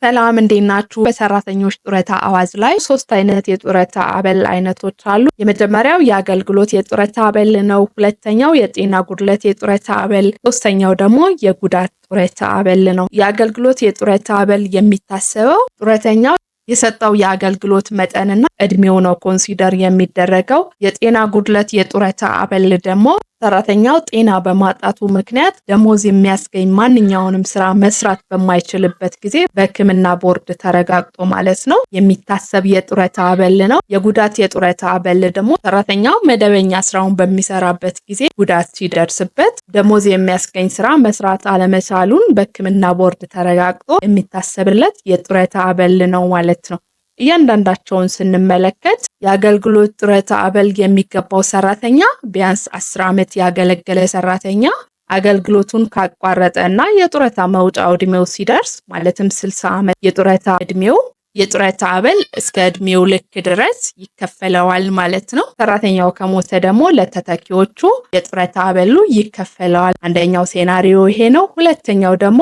ሰላም እንዴት ናችሁ? በሰራተኞች ጡረታ አዋጅ ላይ 3 አይነት የጡረታ አበል አይነቶች አሉ። የመጀመሪያው የአገልግሎት የጡረታ አበል ነው። ሁለተኛው የጤና ጉድለት የጡረታ አበል፣ ሶስተኛው ደግሞ የጉዳት ጡረታ አበል ነው። የአገልግሎት የጡረታ አበል የሚታሰበው ጡረተኛው የሰጠው የአገልግሎት መጠንና እድሜው ነው ኮንሲደር የሚደረገው። የጤና ጉድለት የጡረታ አበል ደግሞ ሰራተኛው ጤና በማጣቱ ምክንያት ደሞዝ የሚያስገኝ ማንኛውንም ስራ መስራት በማይችልበት ጊዜ በሕክምና ቦርድ ተረጋግጦ ማለት ነው የሚታሰብ የጡረታ አበል ነው። የጉዳት የጡረታ አበል ደግሞ ሰራተኛው መደበኛ ስራውን በሚሰራበት ጊዜ ጉዳት ሲደርስበት ደሞዝ የሚያስገኝ ስራ መስራት አለመቻሉን በሕክምና ቦርድ ተረጋግጦ የሚታሰብለት የጡረታ አበል ነው ማለት ነው። እያንዳንዳቸውን ስንመለከት የአገልግሎት ጡረታ አበል የሚገባው ሰራተኛ ቢያንስ 10 ዓመት ያገለገለ ሰራተኛ አገልግሎቱን ካቋረጠ እና የጡረታ መውጫው እድሜው ሲደርስ ማለትም 60 ዓመት የጡረታ እድሜው የጡረታ አበል እስከ እድሜው ልክ ድረስ ይከፈለዋል ማለት ነው። ሰራተኛው ከሞተ ደግሞ ለተተኪዎቹ የጡረታ አበሉ ይከፈለዋል። አንደኛው ሴናሪዮ ይሄ ነው። ሁለተኛው ደግሞ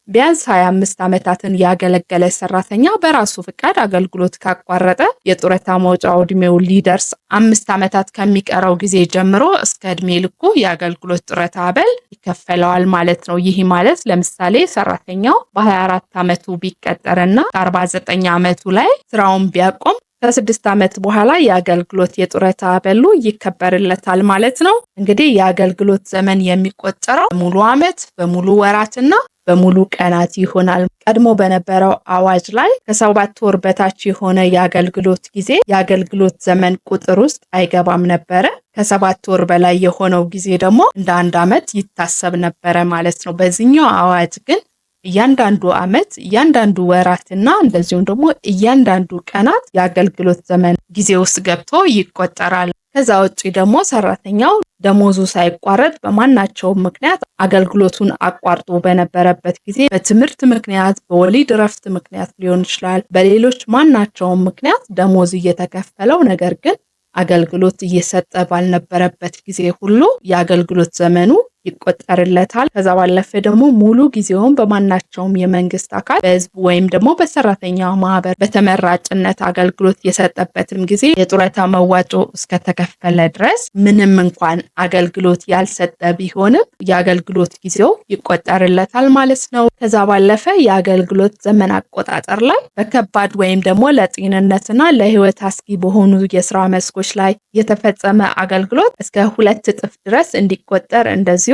ቢያንስ 25 ዓመታትን ያገለገለ ሰራተኛ በራሱ ፍቃድ አገልግሎት ካቋረጠ የጡረታ መውጫው እድሜው ሊደርስ 5 ዓመታት ከሚቀረው ጊዜ ጀምሮ እስከ እድሜ ልኩ የአገልግሎት ጡረታ አበል ይከፈለዋል ማለት ነው። ይህ ማለት ለምሳሌ ሰራተኛው በ24 ዓመቱ ቢቀጠርና ከ49 ዓመቱ ላይ ስራውን ቢያቆም ከ6 ዓመት በኋላ የአገልግሎት የጡረታ አበሉ ይከበርለታል ማለት ነው። እንግዲህ የአገልግሎት ዘመን የሚቆጠረው በሙሉ ዓመት፣ በሙሉ ወራትና በሙሉ ቀናት ይሆናል። ቀድሞ በነበረው አዋጅ ላይ ከ7 ወር በታች የሆነ የአገልግሎት ጊዜ የአገልግሎት ዘመን ቁጥር ውስጥ አይገባም ነበረ። ከ7 ወር በላይ የሆነው ጊዜ ደግሞ እንደ 1 ዓመት ይታሰብ ነበረ ማለት ነው። በዚህኛው አዋጅ ግን እያንዳንዱ ዓመት፣ እያንዳንዱ ወራትና እንደዚሁም ደግሞ እያንዳንዱ ቀናት የአገልግሎት ዘመን ጊዜ ውስጥ ገብቶ ይቆጠራል። ከዛ ውጪ ደግሞ ሰራተኛው ደሞዙ ሳይቋረጥ በማናቸውም ምክንያት አገልግሎቱን አቋርጦ በነበረበት ጊዜ በትምህርት ምክንያት፣ በወሊድ እረፍት ምክንያት ሊሆን ይችላል። በሌሎች ማናቸውም ምክንያት ደሞዝ እየተከፈለው ነገር ግን አገልግሎት እየሰጠ ባልነበረበት ጊዜ ሁሉ የአገልግሎት ዘመኑ ይቆጠርለታል። ከዛ ባለፈ ደግሞ ሙሉ ጊዜውን በማናቸውም የመንግስት አካል በህዝብ ወይም ደግሞ በሰራተኛ ማህበር በተመራጭነት አገልግሎት የሰጠበትም ጊዜ የጡረታ መዋጮ እስከተከፈለ ድረስ ምንም እንኳን አገልግሎት ያልሰጠ ቢሆንም የአገልግሎት ጊዜው ይቆጠርለታል ማለት ነው። ከዛ ባለፈ የአገልግሎት ዘመን አቆጣጠር ላይ በከባድ ወይም ደግሞ ለጤንነትና ለህይወት አስጊ በሆኑ የስራ መስኮች ላይ የተፈጸመ አገልግሎት እስከ 2 እጥፍ ድረስ እንዲቆጠር እንደዚህ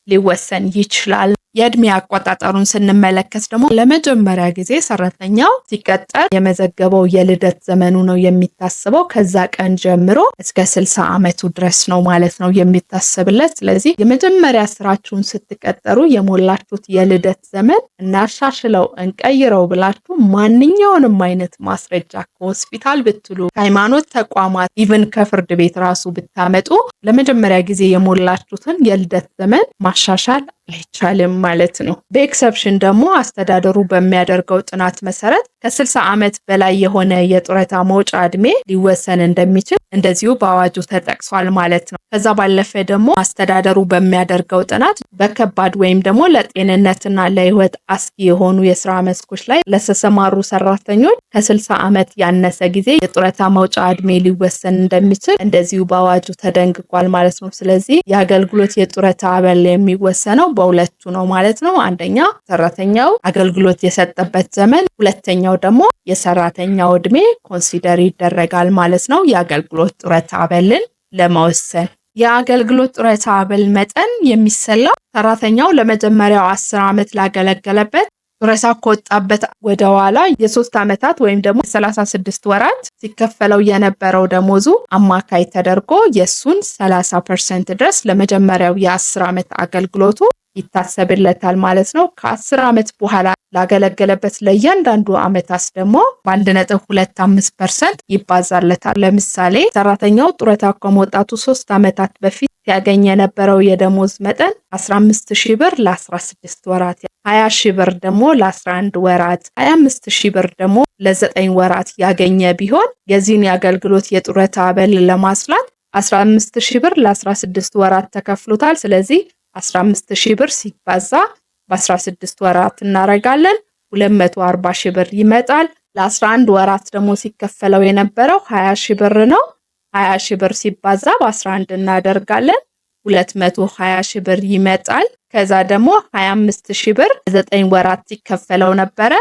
ሊወሰን ይችላል። የእድሜ አቆጣጠሩን ስንመለከት ደግሞ ለመጀመሪያ ጊዜ ሰራተኛው ሲቀጠር የመዘገበው የልደት ዘመኑ ነው የሚታሰበው። ከዛ ቀን ጀምሮ እስከ 60 ዓመቱ ድረስ ነው ማለት ነው የሚታሰብለት። ስለዚህ የመጀመሪያ ስራችሁን ስትቀጠሩ የሞላችሁት የልደት ዘመን እናሻሽለው እንቀይረው ብላችሁ ማንኛውንም አይነት ማስረጃ ከሆስፒታል ብትሉ፣ ከሃይማኖት ተቋማት፣ ኢቭን ከፍርድ ቤት ራሱ ብታመጡ ለመጀመሪያ ጊዜ የሞላችሁትን የልደት ዘመን ማሻሻል አይቻልም ማለት ነው። በኤክሰፕሽን ደግሞ አስተዳደሩ በሚያደርገው ጥናት መሰረት ከ60 ዓመት በላይ የሆነ የጡረታ መውጫ እድሜ ሊወሰን እንደሚችል እንደዚሁ በአዋጁ ተጠቅሷል ማለት ነው። ከዛ ባለፈ ደግሞ አስተዳደሩ በሚያደርገው ጥናት በከባድ ወይም ደግሞ ለጤንነትና ለህይወት አስጊ የሆኑ የስራ መስኮች ላይ ለተሰማሩ ሰራተኞች ከ60 ዓመት ያነሰ ጊዜ የጡረታ መውጫ እድሜ ሊወሰን እንደሚችል እንደዚሁ በአዋጁ ተደንግጓል ማለት ነው። ስለዚህ የአገልግሎት የጡረታ አበል የሚወሰነው በሁለቱ ነው ማለት ነው። አንደኛ ሰራተኛው አገልግሎት የሰጠበት ዘመን፣ ሁለተኛው ደግሞ የሰራተኛው እድሜ ኮንሲደር ይደረጋል ማለት ነው የአገልግሎት ጡረታ አበልን ለመወሰን። የአገልግሎት ጡረታ አበል መጠን የሚሰላው ሰራተኛው ለመጀመሪያው 10 ዓመት ላገለገለበት ጡረታ ከወጣበት ወደ ኋላ የ3 ዓመታት ወይም ደግሞ 36 ወራት ሲከፈለው የነበረው ደሞዙ አማካይ ተደርጎ የሱን 30% ድረስ ለመጀመሪያው የ10 ዓመት አገልግሎቱ ይታሰብለታል ማለት ነው። ከ10 ዓመት በኋላ ላገለገለበት ለእያንዳንዱ ዓመታት ደግሞ በ1.25% ይባዛለታል። ለምሳሌ ሰራተኛው ጡረታ ከመውጣቱ 3 ዓመታት በፊት ሲያገኝ የነበረው የደሞዝ መጠን 15,000 ብር ለ16 ወራት፣ 20,000 ብር ደግሞ ለ11 ወራት፣ 25,000 ብር ደግሞ ለ9 ወራት ያገኘ ቢሆን የዚህን የአገልግሎት የጡረታ አበል ለማስላት 15,000 ብር ለ16 ወራት ተከፍሎታል። ስለዚህ 15,000 ብር ሲባዛ በ16 ወራት እናረጋለን 240 ሺህ ብር ይመጣል። ለ11 ወራት ደግሞ ሲከፈለው የነበረው 20 ሺህ ብር ነው። 20 ሺህ ብር ሲባዛ በ11 እናደርጋለን 220 ሺህ ብር ይመጣል። ከዛ ደግሞ 25 ሺህ ብር 9 ወራት ሲከፈለው ነበረ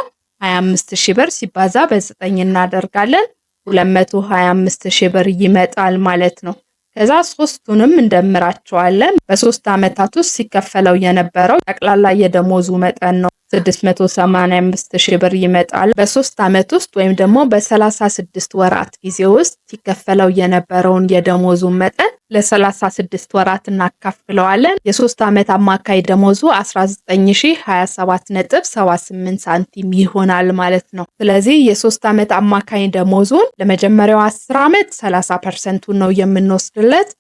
25 ሺህ ብር ሲባዛ በ9 እናደርጋለን 225 ሺህ ብር ይመጣል ማለት ነው። ከዛ ሶስቱንም እንደምራቸዋለን። በ3 አመታት ውስጥ ሲከፈለው የነበረው ጠቅላላ የደሞዙ መጠን ነው 685 ሺህ ብር ይመጣል። በ3 አመት ውስጥ ወይም ደግሞ በ36 ወራት ጊዜ ውስጥ ሲከፈለው የነበረውን የደሞዙ መጠን ለ36 ወራት እናካፍለዋለን። የ3 አመት አማካይ ደሞዙ 19027.78 ሳንቲም ይሆናል ማለት ነው። ስለዚህ የ3 አመት አማካይ ደሞዙን ለመጀመሪያው 10 አመት 30% ነው የምንወስድለት።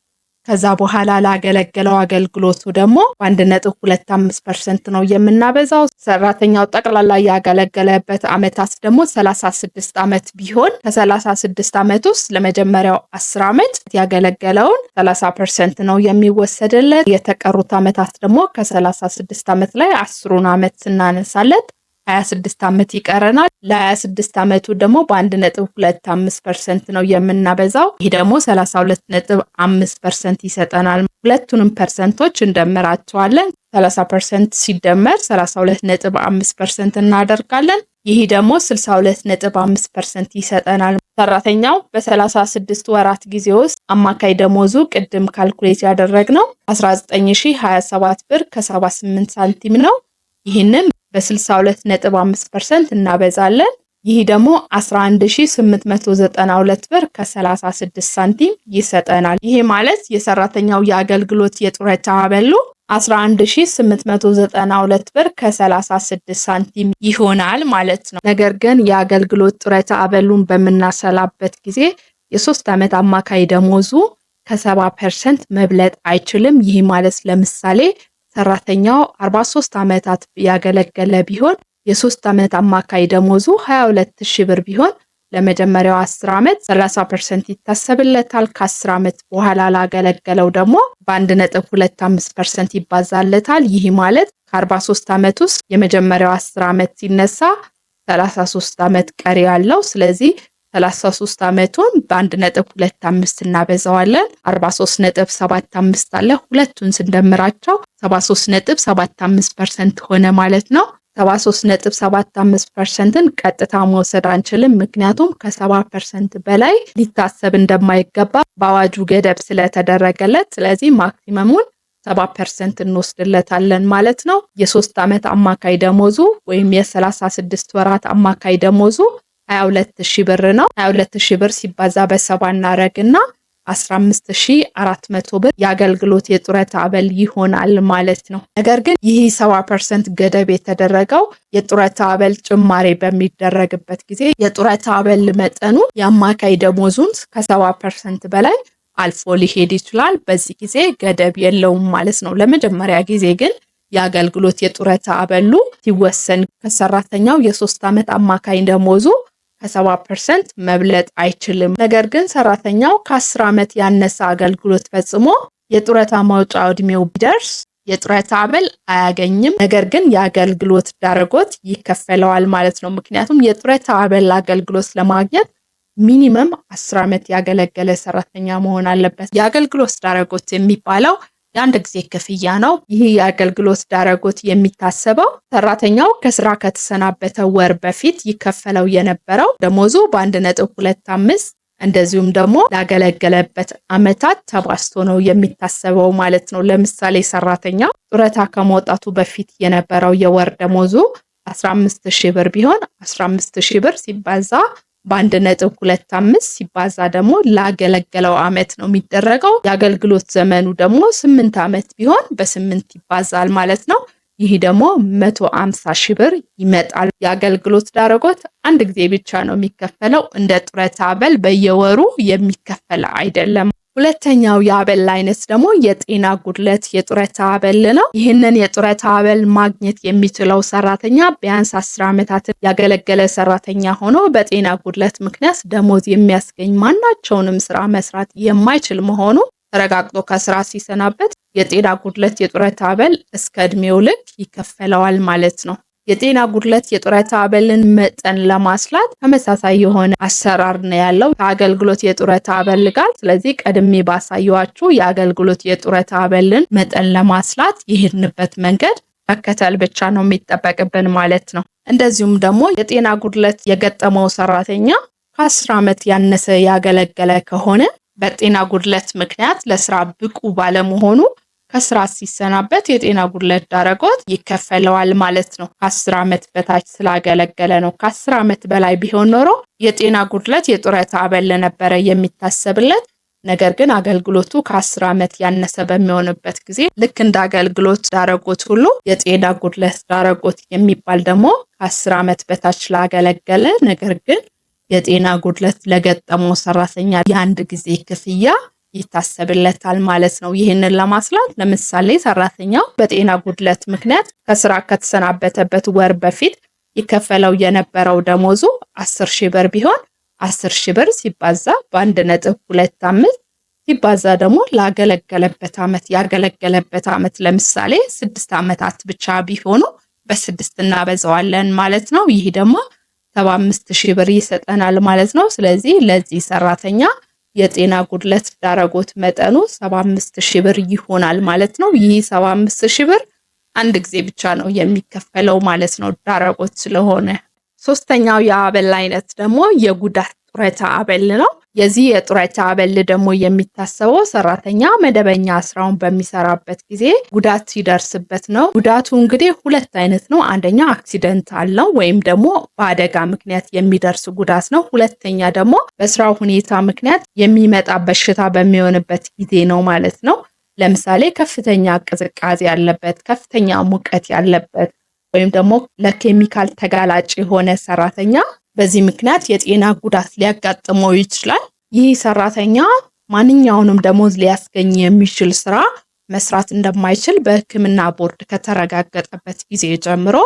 ከዛ በኋላ ላገለገለው አገልግሎቱ ደግሞ 1.25% ነው የምናበዛው። ሰራተኛው ጠቅላላ ያገለገለበት አመታት ደግሞ 36 አመት ቢሆን ከ36 አመት ውስጥ ለመጀመሪያው 10 አመት ያገለገለውን 30% ነው የሚወሰድለት። የተቀሩት አመታት ደግሞ ከ36 አመት ላይ 10ን አመት ስናነሳለት 26 አመት ይቀረናል። ለ26 አመቱ ደግሞ በ1.25% ነው የምናበዛው። ይሄ ደግሞ 32.5% ይሰጠናል። ሁለቱንም ፐርሰንቶች እንደምራቸዋለን። 30% ሲደመር 32.5% እናደርጋለን። ይሄ ደግሞ 62.5% ይሰጠናል። ሰራተኛው በ36 ወራት ጊዜ ውስጥ አማካይ ደሞዙ ቅድም ካልኩሌት ያደረግነው 19027 ብር ከ78 ሳንቲም ነው። ይህንን በ62.5% እናበዛለን። ይህ ደግሞ 11892 ብር ከ36 ሳንቲም ይሰጠናል። ይሄ ማለት የሰራተኛው የአገልግሎት የጡረታ አበሉ 11892 ብር ከ36 ሳንቲም ይሆናል ማለት ነው። ነገር ግን የአገልግሎት ጡረታ አበሉን በምናሰላበት ጊዜ የ3 አመት አማካይ ደሞዙ ከ70% መብለጥ አይችልም። ይህ ማለት ለምሳሌ ሰራተኛው 43 አመታት ያገለገለ ቢሆን የ3 አመት አማካይ ደሞዙ 22000 ብር ቢሆን ለመጀመሪያው 10 አመት 30% ይታሰብለታል። ከ10 አመት በኋላ ላገለገለው ደግሞ በ1.25% ይባዛለታል። ይህ ማለት ከ43 አመት ውስጥ የመጀመሪያው 10 አመት ሲነሳ 33 አመት ቀሪ ያለው። ስለዚህ 33 አመቱን በ1.25 እናበዛዋለን። 43.75 አለ። ሁለቱን ስንደምራቸው 73.75% ሆነ ማለት ነው። 73.75%ን ቀጥታ መውሰድ አንችልም፣ ምክንያቱም ከ70% በላይ ሊታሰብ እንደማይገባ በአዋጁ ገደብ ስለተደረገለት። ስለዚህ ማክሲመሙን 70% እንወስድለታለን ማለት ነው። የ3 አመት አማካይ ደሞዙ ወይም የ36 ወራት አማካይ ደሞዙ 22000 ብር ነው። 22000 ብር ሲባዛ በ70 እናረግና 15400 ብር የአገልግሎት የጡረታ አበል ይሆናል ማለት ነው። ነገር ግን ይህ 70% ገደብ የተደረገው የጡረታ አበል ጭማሪ በሚደረግበት ጊዜ የጡረታ አበል መጠኑ የአማካይ ደሞዙን ከ70% በላይ አልፎ ሊሄድ ይችላል። በዚህ ጊዜ ገደብ የለውም ማለት ነው። ለመጀመሪያ ጊዜ ግን የአገልግሎት የጡረታ አበሉ ሲወሰን ከሰራተኛው የ3 አመት አማካይ ደሞዙ ከ70% መብለጥ አይችልም። ነገር ግን ሰራተኛው ከ10 አመት ያነሰ አገልግሎት ፈጽሞ የጡረታ ማውጫ እድሜው ቢደርስ የጡረታ አበል አያገኝም። ነገር ግን የአገልግሎት ዳረጎት ይከፈለዋል ማለት ነው። ምክንያቱም የጡረታ አበል አገልግሎት ለማግኘት ሚኒመም 10 አመት ያገለገለ ሰራተኛ መሆን አለበት። የአገልግሎት ዳረጎት የሚባለው የአንድ ጊዜ ክፍያ ነው። ይህ የአገልግሎት ዳረጎት የሚታሰበው ሰራተኛው ከስራ ከተሰናበተ ወር በፊት ይከፈለው የነበረው ደሞዙ በ1.25 እንደዚሁም ደግሞ ላገለገለበት አመታት ተባዝቶ ነው የሚታሰበው ማለት ነው። ለምሳሌ ሰራተኛው ጡረታ ከመውጣቱ በፊት የነበረው የወር ደሞዙ 15000 ብር ቢሆን 15000 ብር ሲባዛ በ1.25 ሲባዛ ደግሞ ላገለገለው አመት ነው የሚደረገው። የአገልግሎት ዘመኑ ደግሞ 8 አመት ቢሆን በ8 ይባዛል ማለት ነው። ይህ ደግሞ 150,000 ብር ይመጣል። የአገልግሎት ዳረጎት አንድ ጊዜ ብቻ ነው የሚከፈለው። እንደ ጡረታ አበል በየወሩ የሚከፈል አይደለም። ሁለተኛው የአበል አይነት ደግሞ የጤና ጉድለት የጡረታ አበል ነው። ይህንን የጡረታ አበል ማግኘት የሚችለው ሰራተኛ ቢያንስ 10 አመታትን ያገለገለ ሰራተኛ ሆኖ በጤና ጉድለት ምክንያት ደሞዝ የሚያስገኝ ማናቸውንም ስራ መስራት የማይችል መሆኑ ተረጋግጦ ከስራ ሲሰናበት የጤና ጉድለት የጡረታ አበል እስከ እድሜው ልክ ይከፈለዋል ማለት ነው። የጤና ጉድለት የጡረታ አበልን መጠን ለማስላት ተመሳሳይ የሆነ አሰራር ነው ያለው ከአገልግሎት የጡረታ አበል ጋር። ስለዚህ ቀድሜ ባሳየኋችሁ የአገልግሎት የጡረታ አበልን መጠን ለማስላት ይሄድንበት መንገድ መከተል ብቻ ነው የሚጠበቅብን ማለት ነው። እንደዚሁም ደግሞ የጤና ጉድለት የገጠመው ሰራተኛ ከ10 ዓመት ያነሰ ያገለገለ ከሆነ በጤና ጉድለት ምክንያት ለስራ ብቁ ባለመሆኑ ከስራ ሲሰናበት የጤና ጉድለት ዳረጎት ይከፈለዋል ማለት ነው። ከ10 ዓመት በታች ስላገለገለ ነው። ከ10 ዓመት በላይ ቢሆን ኖሮ የጤና ጉድለት የጡረታ አበል ነበረ የሚታሰብለት። ነገር ግን አገልግሎቱ ከ10 ዓመት ያነሰ በሚሆንበት ጊዜ ልክ እንደ አገልግሎት ዳረጎት ሁሉ የጤና ጉድለት ዳረጎት የሚባል ደግሞ ከ10 ዓመት በታች ስላገለገለ ነገር ግን የጤና ጉድለት ለገጠመው ሰራተኛ የአንድ ጊዜ ክፍያ ይታሰብለታል ማለት ነው። ይህንን ለማስላት ለምሳሌ ሰራተኛው በጤና ጉድለት ምክንያት ከስራ ከተሰናበተበት ወር በፊት ይከፈለው የነበረው ደሞዙ 10,000 ብር ቢሆን 10,000 ብር ሲባዛ በ1.25 ሲባዛ ደግሞ ላገለገለበት ዓመት ያገለገለበት ዓመት ለምሳሌ 6 ዓመታት ብቻ ቢሆኑ በ6 እናበዛዋለን ማለት ነው። ይህ ደግሞ 75,000 ብር ይሰጠናል ማለት ነው። ስለዚህ ለዚህ ሰራተኛ የጤና ጉድለት ዳረጎት መጠኑ 75,000 ብር ይሆናል ማለት ነው። ይህ 75,000 ብር አንድ ጊዜ ብቻ ነው የሚከፈለው ማለት ነው ዳረጎት ስለሆነ። ሶስተኛው የአበል አይነት ደግሞ የጉዳት ጡረታ አበል ነው። የዚህ የጡረታ አበል ደግሞ የሚታሰበው ሰራተኛ መደበኛ ስራውን በሚሰራበት ጊዜ ጉዳት ሲደርስበት ነው። ጉዳቱ እንግዲህ ሁለት አይነት ነው። አንደኛ አክሲደንታል ነው ወይም ደግሞ በአደጋ ምክንያት የሚደርስ ጉዳት ነው። ሁለተኛ ደግሞ በስራው ሁኔታ ምክንያት የሚመጣ በሽታ በሚሆንበት ጊዜ ነው ማለት ነው። ለምሳሌ ከፍተኛ ቅዝቃዜ ያለበት፣ ከፍተኛ ሙቀት ያለበት ወይም ደግሞ ለኬሚካል ተጋላጭ የሆነ ሰራተኛ በዚህ ምክንያት የጤና ጉዳት ሊያጋጥመው ይችላል። ይህ ሰራተኛ ማንኛውንም ደሞዝ ሊያስገኝ የሚችል ስራ መስራት እንደማይችል በሕክምና ቦርድ ከተረጋገጠበት ጊዜ ጀምሮ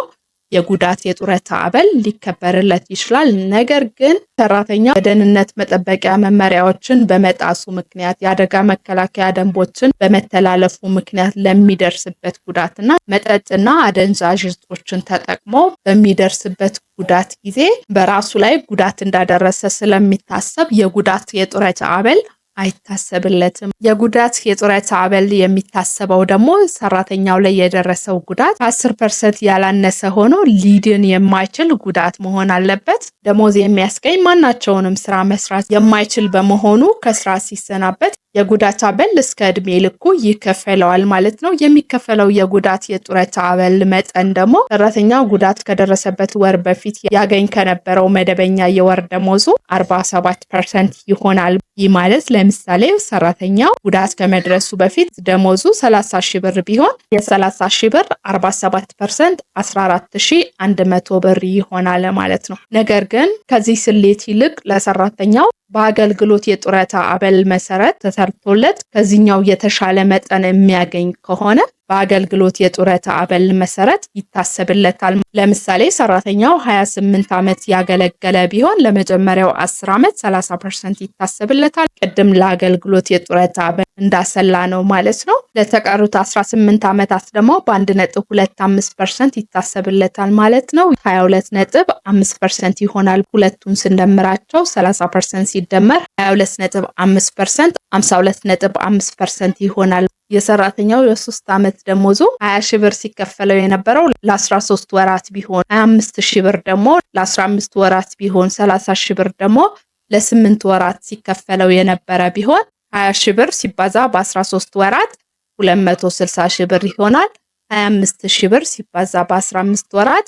የጉዳት የጡረታ አበል ሊከበርለት ይችላል። ነገር ግን ሰራተኛ የደህንነት መጠበቂያ መመሪያዎችን በመጣሱ ምክንያት የአደጋ መከላከያ ደንቦችን በመተላለፉ ምክንያት ለሚደርስበት ጉዳትና መጠጥና አደንዛዥ እጾችን ተጠቅሞ በሚደርስበት ጉዳት ጊዜ በራሱ ላይ ጉዳት እንዳደረሰ ስለሚታሰብ የጉዳት የጡረታ አበል አይታሰብለትም። የጉዳት የጡረታ አበል የሚታሰበው ደግሞ ሰራተኛው ላይ የደረሰው ጉዳት 10% ያላነሰ ሆኖ ሊድን የማይችል ጉዳት መሆን አለበት። ደሞዝ የሚያስገኝ ማናቸውንም ስራ መስራት የማይችል በመሆኑ ከስራ ሲሰናበት የጉዳት አበል እስከ እድሜ ልኩ ይከፈለዋል ማለት ነው። የሚከፈለው የጉዳት የጡረታ አበል መጠን ደግሞ ሰራተኛው ጉዳት ከደረሰበት ወር በፊት ያገኝ ከነበረው መደበኛ የወር ደሞዙ 47% ይሆናል። ይህ ማለት ለምሳሌ ሰራተኛው ጉዳት ከመድረሱ በፊት ደሞዙ 30,000 ብር ቢሆን የ30,000 ብር 47% 14,100 ብር ይሆናል ማለት ነው። ነገር ግን ከዚህ ስሌት ይልቅ ለሰራተኛው በአገልግሎት የጡረታ አበል መሰረት ተሰርቶለት ከዚህኛው የተሻለ መጠን የሚያገኝ ከሆነ በአገልግሎት የጡረታ አበል መሰረት ይታሰብለታል። ለምሳሌ ሰራተኛው 28 ዓመት ያገለገለ ቢሆን ለመጀመሪያው 10 ዓመት 30% ይታሰብለታል። ቅድም ለአገልግሎት የጡረታ አበል እንዳሰላ ነው ማለት ነው። ለተቀሩት 18 ዓመታት ደግሞ በ1.25% ይታሰብለታል ማለት ነው። 22.5% ይሆናል። ሁለቱን ስንደምራቸው 30% ሲደመር 22.5% 52.5% ይሆናል። የሰራተኛው የ3 ዓመት ደሞዙ 20,000 ብር ሲከፈለው የነበረው ለ13 ወራት ቢሆን 25,000 ብር ደግሞ ለ15 ወራት ቢሆን 30,000 ብር ደግሞ ለ8 ወራት ሲከፈለው የነበረ ቢሆን 20,000 ብር ሲባዛ በ13 ወራት 260,000 ብር ይሆናል። 25,000 ብር ሲባዛ በ15 ወራት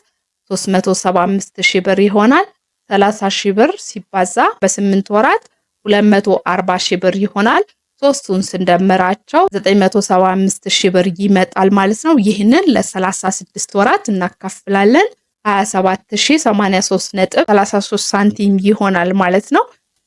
375,000 ብር ይሆናል። 30,000 ብር ሲባዛ በ8 ወራት 240,000 ብር ይሆናል። ሶስቱን ስንደምራቸው 975,000 ብር ይመጣል ማለት ነው። ይህንን ለ36 ወራት እናካፍላለን 27,083.33 ሳንቲም ይሆናል ማለት ነው።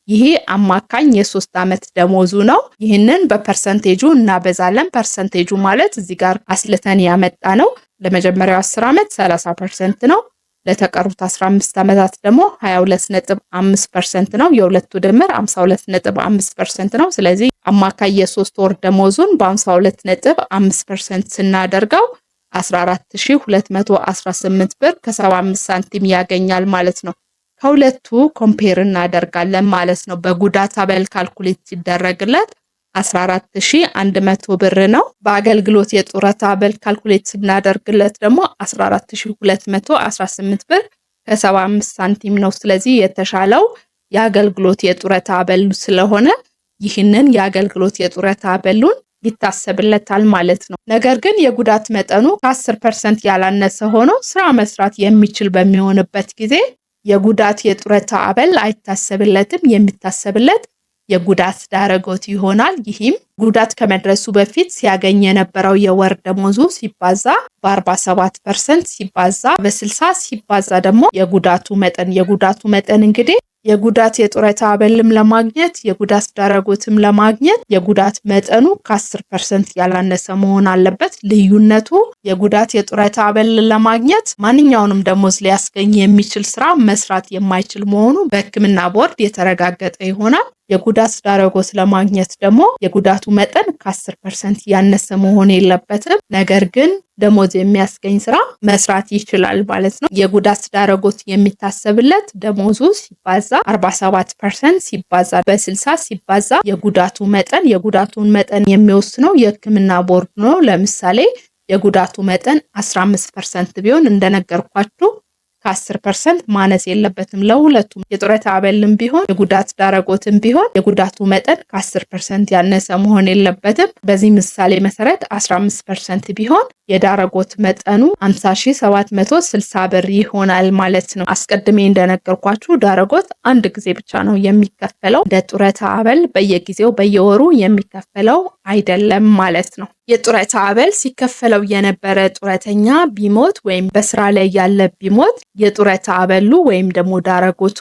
ይሄ አማካኝ የ3 ዓመት ደሞዙ ነው። ይህንን በፐርሰንቴጁ እናበዛለን። ፐርሰንቴጁ ማለት እዚህ ጋር አስልተን ያመጣ ነው። ለመጀመሪያው 10 ዓመት 30% ነው። ለተቀሩት 15 ዓመታት ደግሞ 22.5% ነው። የሁለቱ ድምር 52.5% ነው። ስለዚህ አማካይ የ3 ወር ደሞዙን በ52.5% ስናደርገው 14218 ብር ከ75 ሳንቲም ያገኛል ማለት ነው። ከሁለቱ ኮምፔር እናደርጋለን ማለት ነው። በጉዳት አበል ካልኩሌት ሲደረግለት 14100 ብር ነው። በአገልግሎት የጡረታ አበል ካልኩሌት ስናደርግለት ደግሞ 14218 ብር ከ75 ሳንቲም ነው። ስለዚህ የተሻለው የአገልግሎት የጡረታ አበሉ ስለሆነ ይህንን የአገልግሎት የጡረታ አበሉን ይታሰብለታል ማለት ነው። ነገር ግን የጉዳት መጠኑ ከ10% ያላነሰ ሆኖ ስራ መስራት የሚችል በሚሆንበት ጊዜ የጉዳት የጡረታ አበል አይታሰብለትም። የሚታሰብለት የጉዳት ዳረጎት ይሆናል። ይህም ጉዳት ከመድረሱ በፊት ሲያገኝ የነበረው የወር ደሞዙ ሲባዛ በ47% ሲባዛ በ60 ሲባዛ ደግሞ የጉዳቱ መጠን እንግዲህ የጉዳት የጡረታ አበልም ለማግኘት የጉዳት ዳረጎትም ለማግኘት የጉዳት መጠኑ ከ10% ያላነሰ መሆን አለበት። ልዩነቱ የጉዳት የጡረታ አበል ለማግኘት ማንኛውንም ደሞዝ ሊያስገኝ የሚችል ስራ መስራት የማይችል መሆኑ በሕክምና ቦርድ የተረጋገጠ ይሆናል። የጉዳት ዳረጎት ለማግኘት ደግሞ የጉዳቱ መጠን ከ10% ያነሰ መሆን የለበትም። ነገር ግን ደሞዝ የሚያስገኝ ስራ መስራት ይችላል ማለት ነው። የጉዳት ዳረጎት የሚታሰብለት ደሞዙ ሲባዛ 47% ሲባዛ በ60 ሲባዛ የጉዳቱን መጠን የሚወስነው የሕክምና ቦርድ ነው። ለምሳሌ የጉዳቱ መጠን 15% ቢሆን እንደነገርኳችሁ ከ10% ማነስ የለበትም። ለሁለቱም የጡረታ አበልም ቢሆን የጉዳት ዳረጎትም ቢሆን የጉዳቱ መጠን ከ10% ያነሰ መሆን የለበትም። በዚህ ምሳሌ መሰረት 15% ቢሆን የዳረጎት መጠኑ 50760 ብር ይሆናል ማለት ነው። አስቀድሜ እንደነገርኳችሁ ዳረጎት አንድ ጊዜ ብቻ ነው የሚከፈለው። እንደ ጡረታ አበል በየጊዜው በየወሩ የሚከፈለው አይደለም ማለት ነው። የጡረታ አበል ሲከፈለው የነበረ ጡረተኛ ቢሞት ወይም በስራ ላይ ያለ ቢሞት የጡረታ አበሉ ወይም ደግሞ ዳረጎቱ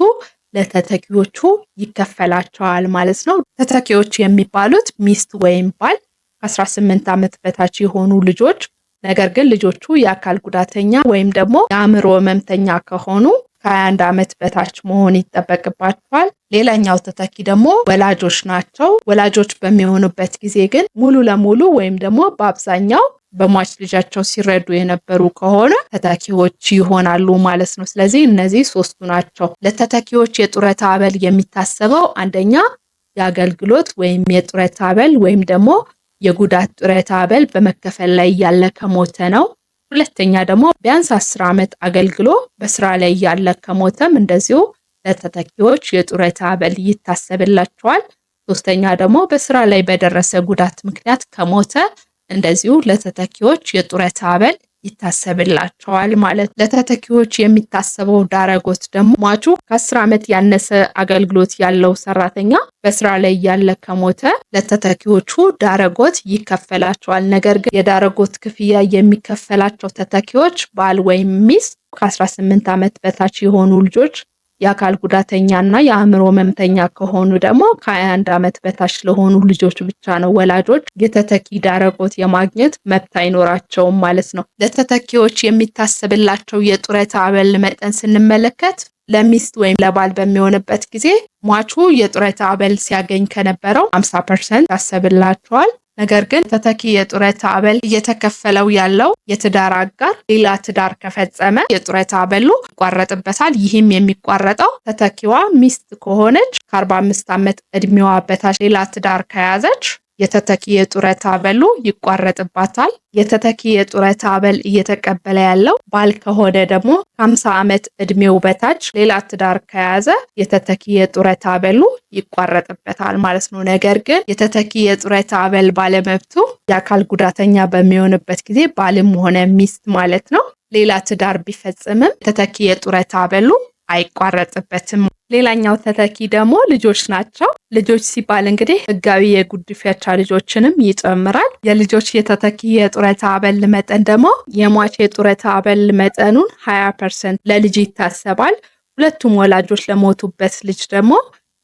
ለተተኪዎቹ ይከፈላቸዋል ማለት ነው። ተተኪዎች የሚባሉት ሚስት ወይም ባል፣ ከ18 ዓመት በታች የሆኑ ልጆች፣ ነገር ግን ልጆቹ የአካል ጉዳተኛ ወይም ደግሞ የአእምሮ ህመምተኛ ከሆኑ ከ21 ዓመት በታች መሆን ይጠበቅባቸዋል። ሌላኛው ተተኪ ደግሞ ወላጆች ናቸው። ወላጆች በሚሆኑበት ጊዜ ግን ሙሉ ለሙሉ ወይም ደግሞ በአብዛኛው በሟች ልጃቸው ሲረዱ የነበሩ ከሆነ ተተኪዎች ይሆናሉ ማለት ነው። ስለዚህ እነዚህ ሶስቱ ናቸው። ለተተኪዎች የጡረታ አበል የሚታሰበው አንደኛ የአገልግሎት ወይም የጡረታ አበል ወይም ደግሞ የጉዳት ጡረታ አበል በመከፈል ላይ ያለ ከሞተ ነው። ሁለተኛ ደግሞ ቢያንስ 10 ዓመት አገልግሎ በስራ ላይ ያለ ከሞተም እንደዚሁ ለተተኪዎች የጡረታ አበል ይታሰብላቸዋል። ሶስተኛ ደግሞ በስራ ላይ በደረሰ ጉዳት ምክንያት ከሞተ እንደዚሁ ለተተኪዎች የጡረታ አበል ይታሰብላቸዋል ማለት። ለተተኪዎች የሚታሰበው ዳረጎት ደግሞ ሟቹ ከ10 ዓመት ያነሰ አገልግሎት ያለው ሰራተኛ በስራ ላይ ያለ ከሞተ ለተተኪዎቹ ዳረጎት ይከፈላቸዋል። ነገር ግን የዳረጎት ክፍያ የሚከፈላቸው ተተኪዎች ባል ወይም ሚስት፣ ከ18 ዓመት በታች የሆኑ ልጆች፣ የአካል ጉዳተኛና የአእምሮ ህመምተኛ ከሆኑ ደግሞ ከ21 ዓመት በታች ለሆኑ ልጆች ብቻ ነው። ወላጆች የተተኪ ዳረጎት የማግኘት መብት አይኖራቸውም ማለት ነው። ለተተኪዎች የሚታሰብላቸው የጡረታ አበል መጠን ስንመለከት ለሚስት ወይም ለባል በሚሆንበት ጊዜ ሟቹ የጡረታ አበል ሲያገኝ ከነበረው 50% ያሰብላቸዋል። ነገር ግን ተተኪ የጡረታ አበል እየተከፈለው ያለው የትዳር አጋር ሌላ ትዳር ከፈጸመ የጡረታ አበሉ ይቋረጥበታል። ይህም የሚቋረጠው ተተኪዋ ሚስት ከሆነች ከ45 ዓመት እድሜዋ በታች ሌላ ትዳር ከያዘች የተተኪ የጡረታ አበሉ ይቋረጥባታል። የተተኪ የጡረታ አበል እየተቀበለ ያለው ባል ከሆነ ደግሞ ከ50 ዓመት እድሜው በታች ሌላ ትዳር ከያዘ የተተኪ የጡረታ አበሉ ይቋረጥበታል ማለት ነው። ነገር ግን የተተኪ የጡረታ አበል ባለመብቱ የአካል ጉዳተኛ በሚሆንበት ጊዜ ባልም ሆነ ሚስት ማለት ነው ሌላ ትዳር ቢፈጽምም የተተኪ የጡረታ አበሉ አይቋረጥበትም። ሌላኛው ተተኪ ደግሞ ልጆች ናቸው። ልጆች ሲባል እንግዲህ ህጋዊ የጉዲፈቻ ልጆችንም ይጨምራል። የልጆች የተተኪ የጡረታ አበል መጠን ደግሞ የሟች የጡረታ አበል መጠኑን 20% ለልጅ ይታሰባል። ሁለቱም ወላጆች ለሞቱበት ልጅ ደግሞ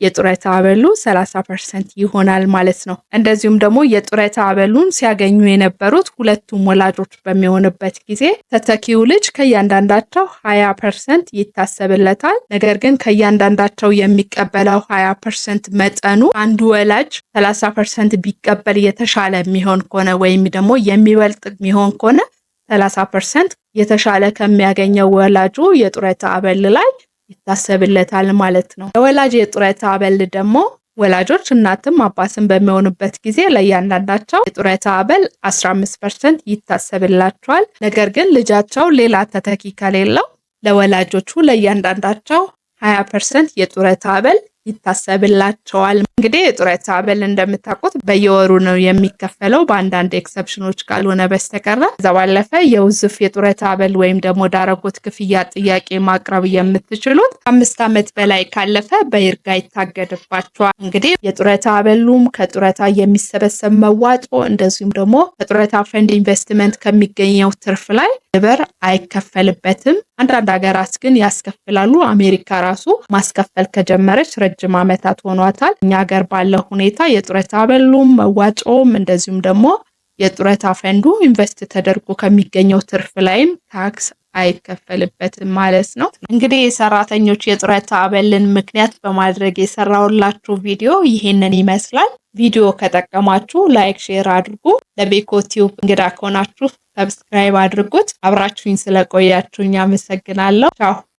የጡረታ አበሉ 30% ይሆናል ማለት ነው። እንደዚሁም ደግሞ የጡረታ አበሉን ሲያገኙ የነበሩት ሁለቱም ወላጆች በሚሆንበት ጊዜ ተተኪው ልጅ ከእያንዳንዳቸው 20% ይታሰብለታል። ነገር ግን ከእያንዳንዳቸው የሚቀበለው 20% መጠኑ አንዱ ወላጅ 30% ቢቀበል የተሻለ የሚሆን ከሆነ ወይም ደግሞ የሚበልጥ የሚሆን ከሆነ 30% የተሻለ ከሚያገኘው ወላጁ የጡረታ አበል ላይ ይታሰብለታል ማለት ነው። የወላጅ የጡረታ አበል ደግሞ ወላጆች እናትም አባትም በሚሆኑበት ጊዜ ለእያንዳንዳቸው የጡረታ አበል 15% ይታሰብላቸዋል። ነገር ግን ልጃቸው ሌላ ተተኪ ከሌለው ለወላጆቹ ለእያንዳንዳቸው 20% የጡረታ አበል ይታሰብላቸዋል። እንግዲህ የጡረታ አበል እንደምታውቁት በየወሩ ነው የሚከፈለው በአንዳንድ ኤክሰፕሽኖች ካልሆነ በስተቀር። ከዛ ባለፈ የውዝፍ የጡረታ አበል ወይም ደግሞ ዳረጎት ክፍያ ጥያቄ ማቅረብ የምትችሉት 5 ዓመት በላይ ካለፈ በይርጋ ይታገድባቸዋል። እንግዲህ የጡረታ አበሉም ከጡረታ የሚሰበሰብ መዋጮ እንደዚሁም ደግሞ ከጡረታ ፈንድ ኢንቨስትመንት ከሚገኘው ትርፍ ላይ ግብር አይከፈልበትም። አንዳንድ ሀገራት ግን ያስከፍላሉ። አሜሪካ ራሱ ማስከፈል ከጀመረች ረጅም ዓመታት ሆኗታል። እኛ ሀገር ባለው ሁኔታ የጡረታ አበሉም መዋጮም እንደዚሁም ደግሞ የጡረታ ፈንዱ ኢንቨስት ተደርጎ ከሚገኘው ትርፍ ላይም ታክስ አይከፈልበትም ማለት ነው። እንግዲህ የሰራተኞች የጡረታ አበልን ምክንያት በማድረግ የሰራውላችሁ ቪዲዮ ይሄንን ይመስላል። ቪዲዮ ከጠቀማችሁ ላይክ፣ ሼር አድርጉ። ለቤኮ ቲዩብ እንግዳ ከሆናችሁ ሰብስክራይብ አድርጉት። አብራችሁኝ ስለቆያችሁኝ አመሰግናለሁ። ቻው።